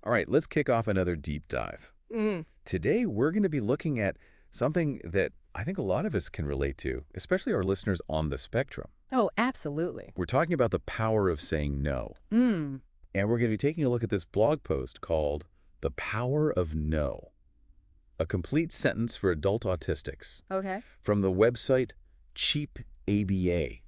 All right, let's kick off another deep dive. Mm. Today, we're going to be looking at something that I think a lot of us can relate to, especially our listeners on the spectrum. Oh, absolutely. We're talking about the power of saying no. Mm. And we're going to be taking a look at this blog post called The Power of No, a complete sentence for adult autistics, Okay. from the website Cheap ABA.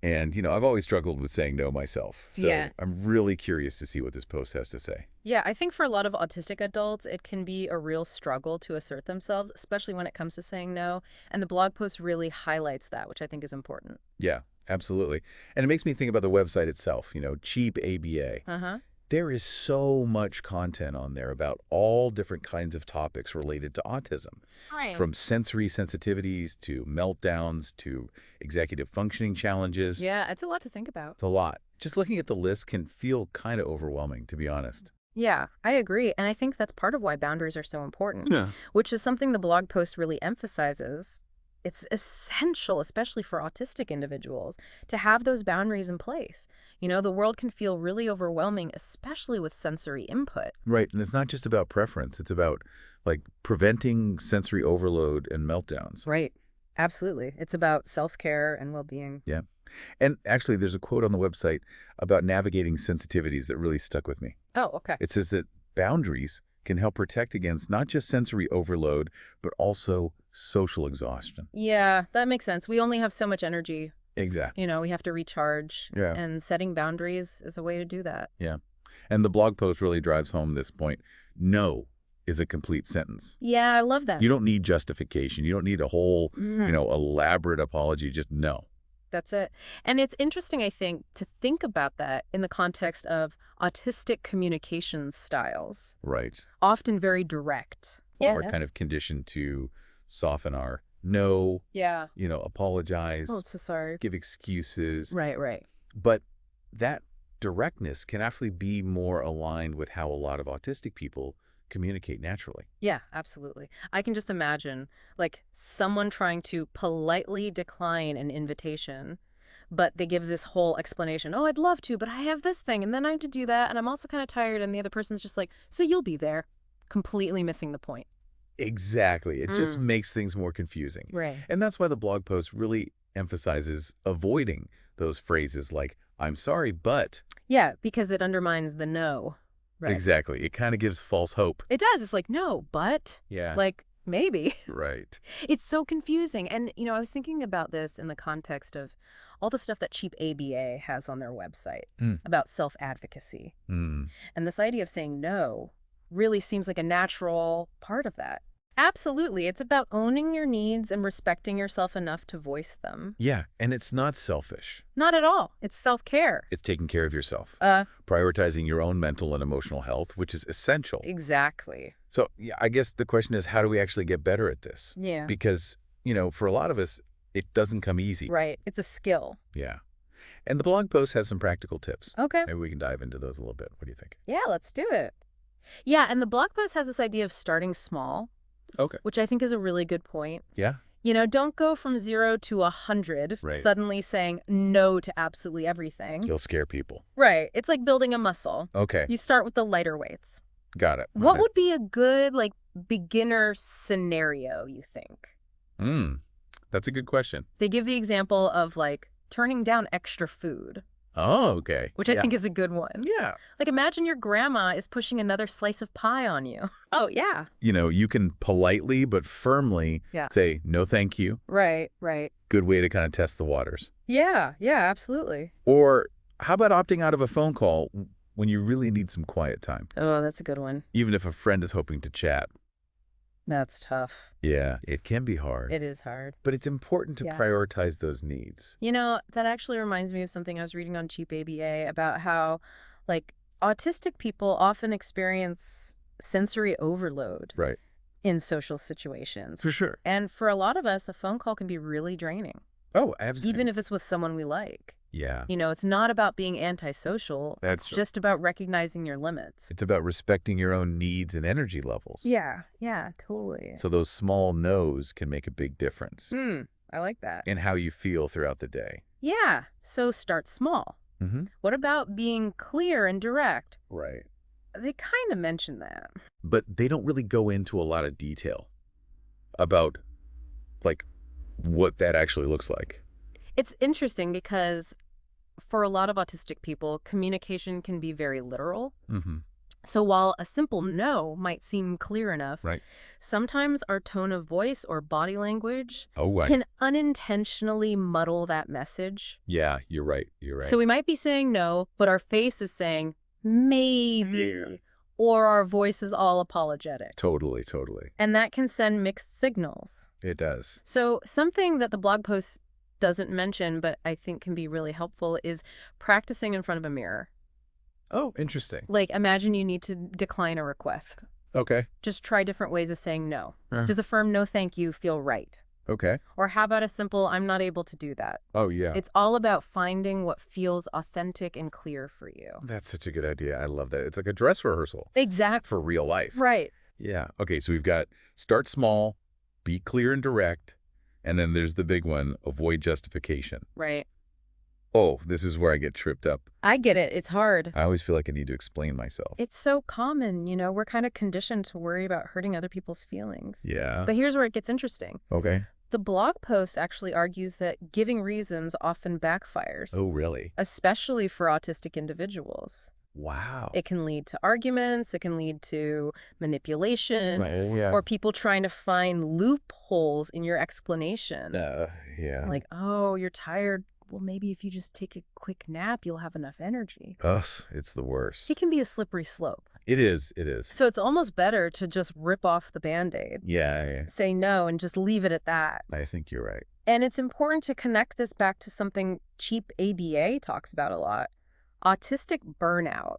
And, I've always struggled with saying no myself. So Yeah. I'm really curious to see what this post has to say. Yeah, I think for a lot of autistic adults, it can be a real struggle to assert themselves, especially when it comes to saying no. And the blog post really highlights that, which I think is important. Yeah, absolutely. And it makes me think about the website itself, Cheap ABA. Uh-huh. There is so much content on there about all different kinds of topics related to autism, Right. from sensory sensitivities to meltdowns to executive functioning challenges. Yeah, it's a lot to think about. It's a lot. Just looking at the list can feel kind of overwhelming, to be honest. Yeah, I agree. And I think that's part of why boundaries are so important, Yeah. which is something the blog post really emphasizes. It's essential, especially for autistic individuals, to have those boundaries in place. The world can feel really overwhelming, especially with sensory input. Right. And it's not just about preference. It's about, preventing sensory overload and meltdowns. Right. Absolutely. It's about self-care and well-being. Yeah. And actually, there's a quote on the website about navigating sensitivities that really stuck with me. Oh, okay. It says that boundaries can help protect against not just sensory overload, but also social exhaustion. Yeah, that makes sense. We only have so much energy. Exactly. We have to recharge. Yeah. And setting boundaries is a way to do that. Yeah. And the blog post really drives home this point. No is a complete sentence. Yeah, I love that. You don't need justification. You don't need a whole, elaborate apology. Just no. That's it. And it's interesting, I think, to think about that in the context of autistic communication styles, Right. often very direct. We're kind of conditioned to soften our no, Yeah. apologize, Oh, so sorry. give excuses. Right, right. But that directness can actually be more aligned with how a lot of autistic people communicate naturally. Yeah, absolutely. I can just imagine, someone trying to politely decline an invitation, but they give this whole explanation. Oh, I'd love to, but I have this thing, and then I have to do that, and I'm also kind of tired, and the other person's just like, so you'll be there. Completely missing the point. Exactly. It just makes things more confusing. Right. And that's why the blog post really emphasizes avoiding those phrases like, I'm sorry, but. Yeah, because it undermines the no. Right. Exactly. It kind of gives false hope. It does. It's like, no, but. Yeah. Maybe. Right. It's so confusing. And, I was thinking about this in the context of all the stuff that Cheap ABA has on their website about self-advocacy. Mm. And this idea of saying no really seems like a natural part of that. Absolutely. It's about owning your needs and respecting yourself enough to voice them. Yeah. And it's not selfish. Not at all. It's self-care. It's taking care of yourself. Prioritizing your own mental and emotional health, which is essential. Exactly. So, yeah, I guess the question is, how do we actually get better at this? Yeah. Because, for a lot of us, it doesn't come easy. Right. It's a skill. Yeah. And the blog post has some practical tips. Okay. Maybe we can dive into those a little bit. What do you think? Yeah, let's do it. Yeah, and the blog post has this idea of starting small. Okay. Which I think is a really good point. Yeah. Don't go from 0 to 100, Right. suddenly saying no to absolutely everything. You'll scare people. Right. It's like building a muscle. Okay. You start with the lighter weights. Got it. What would be a good, beginner scenario, you think? That's a good question. They give the example of, turning down extra food. Oh, okay. Which I think is a good one. Yeah. Imagine your grandma is pushing another slice of pie on you. Oh, yeah. You can politely but firmly say, no, thank you. Right, right. Good way to kind of test the waters. Yeah, absolutely. Or how about opting out of a phone call when you really need some quiet time? Oh, that's a good one. Even if a friend is hoping to chat. That's tough. Yeah, it can be hard. It is hard. But it's important to prioritize those needs. That actually reminds me of something I was reading on Cheap ABA about how, autistic people often experience sensory overload in social situations. For sure. And for a lot of us, a phone call can be really draining. Oh, absolutely. Even if it's with someone we like. Yeah. It's not about being antisocial. That's It's just about recognizing your limits. It's about respecting your own needs and energy levels. Yeah, totally. So those small no's can make a big difference I like that. in how you feel throughout the day. Yeah, so start small. Mm-hmm. What about being clear and direct? Right. They kind of mention that. But they don't really go into a lot of detail about, like, what that actually looks like. It's interesting because for a lot of autistic people, communication can be very literal. Mm-hmm. So while a simple no might seem clear enough, Right. sometimes our tone of voice or body language Oh, right. can unintentionally muddle that message. Yeah, you're right. You're right. So we might be saying no, but our face is saying maybe, or our voice is all apologetic. Totally, totally. And that can send mixed signals. It does. So something that the blog post doesn't mention, but I think can be really helpful, is practicing in front of a mirror. Oh, interesting. Like, imagine you need to decline a request. Okay. Just try different ways of saying no. Yeah. Does a firm no thank you feel right? Okay. Or how about a simple I'm not able to do that? Oh, yeah. It's all about finding what feels authentic and clear for you. That's such a good idea. I love that. It's like a dress rehearsal Exactly. for real life. Right. Yeah. Okay, so we've got start small, be clear and direct, and then there's the big one, avoid justification. Right. Oh, this is where I get tripped up. I get it. It's hard. I always feel like I need to explain myself. It's so common, we're kind of conditioned to worry about hurting other people's feelings. Yeah. But here's where it gets interesting. Okay. The blog post actually argues that giving reasons often backfires. Oh, really? Especially for autistic individuals. Wow. It can lead to arguments, it can lead to manipulation, Right, yeah. or people trying to find loopholes in your explanation. Yeah. Like, oh, you're tired. Well, maybe if you just take a quick nap, you'll have enough energy. Ugh, it's the worst. It can be a slippery slope. It is. It is. So it's almost better to just rip off the Band-Aid. Yeah, Say no and just leave it at that. I think you're right. And it's important to connect this back to something Cheap ABA talks about a lot. Autistic burnout.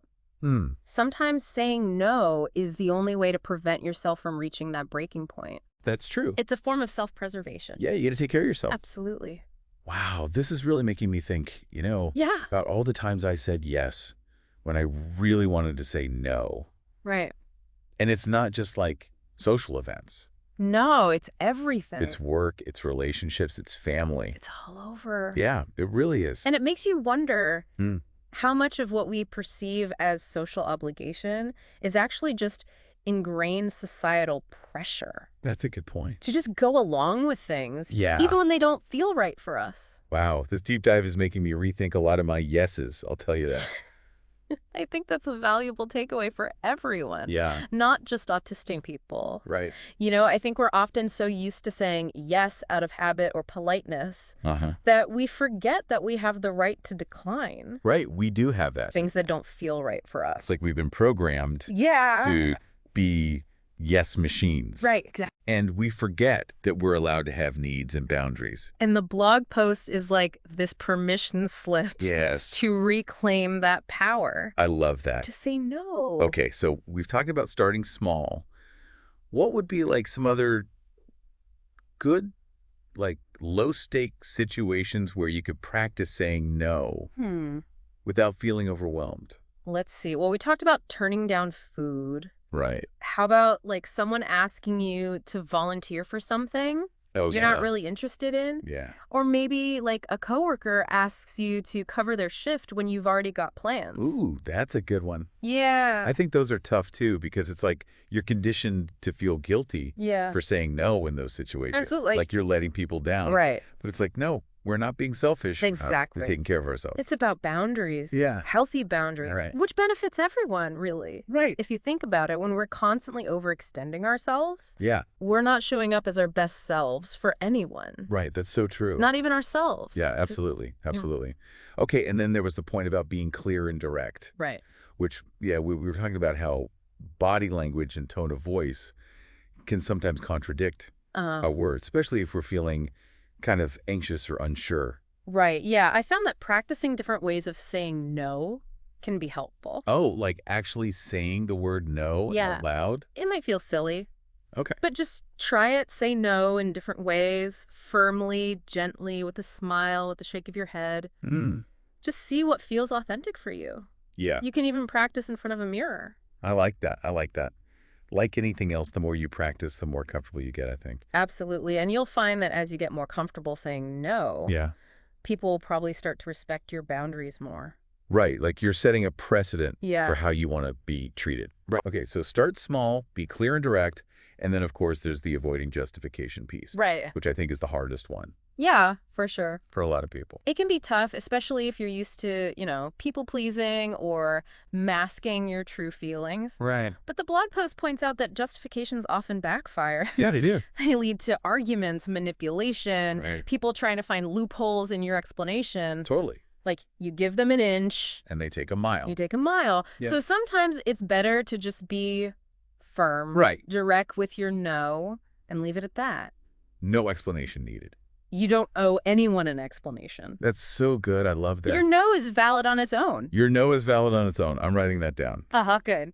Sometimes saying no is the only way to prevent yourself from reaching that breaking point. That's true. It's a form of self-preservation. Yeah, you got to take care of yourself. Absolutely. Wow, this is really making me think, Yeah. about all the times I said yes when I really wanted to say no. Right. And it's not just like social events. No, it's everything. It's work, it's relationships, it's family. It's all over. Yeah, it really is. And it makes you wonder Mm. how much of what we perceive as social obligation is actually just ingrained societal pressure That's a good point. to just go along with things, Yeah. even when they don't feel right for us. Wow, this deep dive is making me rethink a lot of my yeses, I'll tell you that. I think that's a valuable takeaway for everyone, Yeah, not just autistic people. right. I think we're often so used to saying yes out of habit or politeness Uh-huh. that we forget that we have the right to decline Right, we do have that. things that don't feel right for us. It's like we've been programmed Yeah. to be yes machines. Right, exactly. And we forget that we're allowed to have needs and boundaries. And the blog post is like this permission slip Yes. to reclaim that power, I love that. to say no. Okay, so we've talked about starting small. What would be like some other good, like low-stake situations where you could practice saying no without feeling overwhelmed? Let's see. Well, we talked about turning down food. Right. How about like someone asking you to volunteer for something Oh, you're not really interested in? Yeah. Or maybe like a coworker asks you to cover their shift when you've already got plans. Ooh, that's a good one. Yeah. I think those are tough too, because it's like you're conditioned to feel guilty Yeah. for saying no in those situations. Absolutely. Like you're letting people down. Right. But it's like, no, we're not being selfish. Exactly. We're taking care of ourselves. It's about boundaries. Yeah. Healthy boundaries. Right. Which benefits everyone, really. Right. If you think about it, when we're constantly overextending ourselves, Yeah. we're not showing up as our best selves for anyone. Right. That's so true. Not even ourselves. Yeah, absolutely. Absolutely. Okay. And then there was the point about being clear and direct, Right. which, yeah, we were talking about how body language and tone of voice can sometimes contradict a word, especially if we're feeling kind of anxious or unsure. Right. Yeah. I found that practicing different ways of saying no can be helpful. Oh, like actually saying the word no out loud? It might feel silly, Okay. but just try it. Say no in different ways, firmly, gently, with a smile, with a shake of your head. Just see what feels authentic for you. Yeah. You can even practice in front of a mirror. I like that. I like that. Like anything else, the more you practice, the more comfortable you get, I think. Absolutely. And you'll find that as you get more comfortable saying no, Yeah. people will probably start to respect your boundaries more. Right, like you're setting a precedent for Yeah. how you want to be treated. Right. Okay, so start small, be clear and direct, and then, of course, there's the avoiding justification piece, Right. which I think is the hardest one Yeah, for sure. for a lot of people. It can be tough, especially if you're used to, people pleasing or masking your true feelings. Right. But the blog post points out that justifications often backfire. Yeah, they do. They lead to arguments, manipulation, Right. people trying to find loopholes in your explanation. Totally. Like, you give them an inch, And they take a mile. you take a mile. Yeah. So sometimes it's better to just be firm, Right. direct with your no, and leave it at that. No explanation needed. You don't owe anyone an explanation. That's so good. I love that. Your no is valid on its own. Your no is valid on its own. I'm writing that down. Good.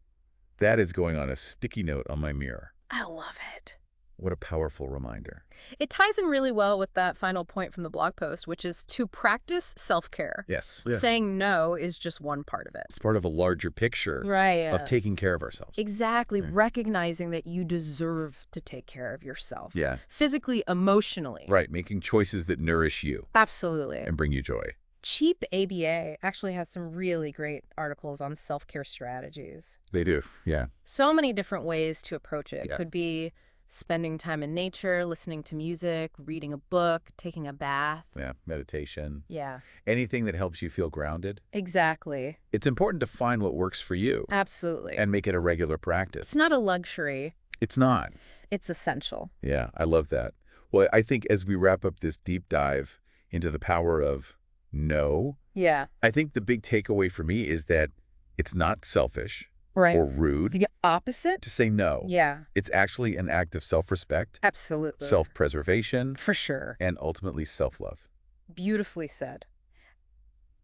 That is going on a sticky note on my mirror. I love it. What a powerful reminder. It ties in really well with that final point from the blog post, which is to practice self-care. Yes. Saying no is just one part of it. It's part of a larger picture Right. of taking care of ourselves. Exactly. Right. Recognizing that you deserve to take care of yourself. Yeah. Physically, emotionally. Right. Making choices that nourish you Absolutely. and bring you joy. Cheap ABA actually has some really great articles on self-care strategies. They do. Yeah. So many different ways to approach it. Yeah. Could be spending time in nature, listening to music, reading a book, taking a bath. Yeah. Meditation. Yeah, Anything that helps you feel grounded. exactly. It's important to find what works for you Absolutely. and make it a regular practice. It's not a luxury. It's not. It's essential. Yeah. I love that. Well, I think as we wrap up this deep dive into the power of no, Yeah. I think the big takeaway for me is that it's not selfish Right. or It's rude the opposite? to say no. Yeah, It's actually an act of self-respect, absolutely. self-preservation, For sure. and ultimately self-love. Beautifully said.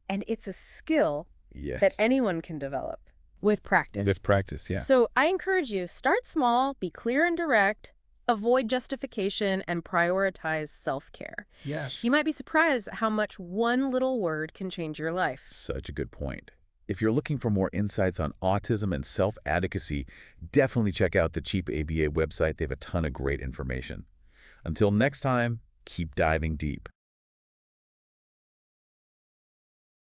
And it's a skill Yes. that anyone can develop with practice. With practice, yeah. So I encourage you, start small, be clear and direct, avoid justification, and prioritize self-care. Yes. You might be surprised at how much one little word can change your life. Such a good point. If you're looking for more insights on autism and self-advocacy, definitely check out the Cheap ABA website. They have a ton of great information. Until next time, keep diving deep.